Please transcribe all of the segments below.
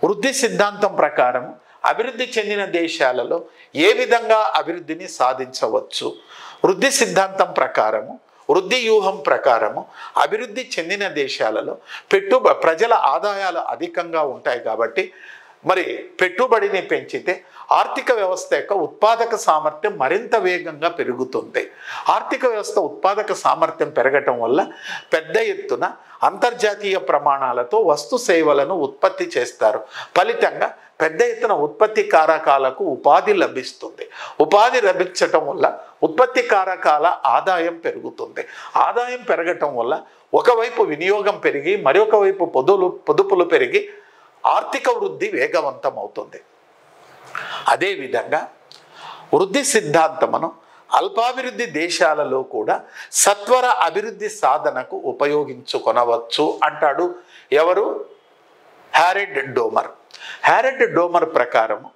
వృద్ధి సిద్ధాంతం ప్రకారం అభివృద్ధి చెందిన దేశాలలో ఏ విధంగా అభివృద్ధిని సాధించవచ్చు? వృద్ధి సిద్ధాంతం ప్రకారము, వృద్ధి వ్యూహం ప్రకారము అభివృద్ధి చెందిన దేశాలలో ప్రజల ఆదాయాలు అధికంగా ఉంటాయి కాబట్టి మరి పెట్టుబడిని పెంచితే ఆర్థిక వ్యవస్థ యొక్క ఉత్పాదక సామర్థ్యం మరింత వేగంగా పెరుగుతుంది. ఆర్థిక వ్యవస్థ ఉత్పాదక సామర్థ్యం పెరగటం వల్ల పెద్ద ఎత్తున అంతర్జాతీయ ప్రమాణాలతో వస్తు సేవలను ఉత్పత్తి చేస్తారు. ఫలితంగా పెద్ద ఎత్తున ఉత్పత్తి కారకాలకు ఉపాధి లభిస్తుంది. ఉపాధి లభించటం వల్ల ఉత్పత్తి కారకాల ఆదాయం పెరుగుతుంది. ఆదాయం పెరగటం వల్ల ఒకవైపు వినియోగం పెరిగి మరొక వైపు పొదుపులు పెరిగి ఆర్థిక వృద్ధి వేగవంతం అవుతుంది. అదేవిధంగా వృద్ధి సిద్ధాంతమును అల్పాభివృద్ధి దేశాలలో కూడా సత్వర అభివృద్ధి సాధనకు ఉపయోగించుకొనవచ్చు అంటాడు ఎవరు? హారెడ్ డోమర్. హారెడ్ డోమర్ ప్రకారము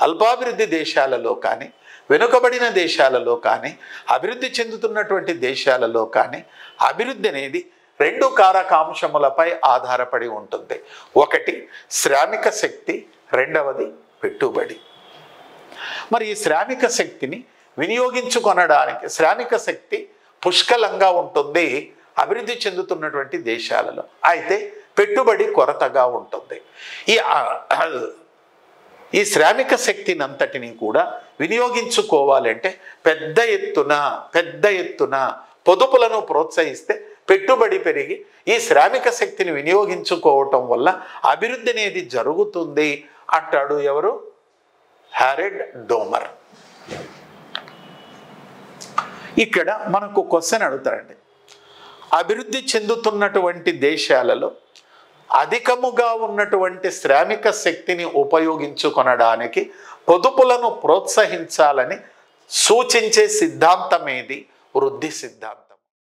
అల్పాభివృద్ధి దేశాలలో కానీ వెనుకబడిన దేశాలలో కానీ అభివృద్ధి చెందుతున్నటువంటి దేశాలలో కానీ అభివృద్ధి అనేది రెండు కారకాంశములపై ఆధారపడి ఉంటుంది. ఒకటి శ్రామిక శక్తి, రెండవది పెట్టుబడి. మరి ఈ శ్రామిక శక్తిని వినియోగించుకొనడానికి శ్రామిక శక్తి పుష్కలంగా ఉంటుంది అభివృద్ధి చెందుతున్నటువంటి దేశాలలో, అయితే పెట్టుబడి కొరతగా ఉంటుంది. ఈ శ్రామిక శక్తిని అంతటిని కూడా వినియోగించుకోవాలంటే పెద్ద ఎత్తున పొదుపులను ప్రోత్సహిస్తే పెట్టుబడి పెరిగి ఈ శ్రామిక శక్తిని వినియోగించుకోవటం వల్ల అభివృద్ధి అనేది జరుగుతుంది అంటాడు ఎవరు? హారెడ్ డోమర్. ఇక్కడ మనకు క్వశ్చన్ అడుగుతారండి, అభివృద్ధి చెందుతున్నటువంటి దేశాలలో అధికముగా ఉన్నటువంటి శ్రామిక శక్తిని ఉపయోగించుకొనడానికి పొదుపులను ప్రోత్సహించాలని సూచించే సిద్ధాంతం ఏది? వృద్ధి సిద్ధాంతం.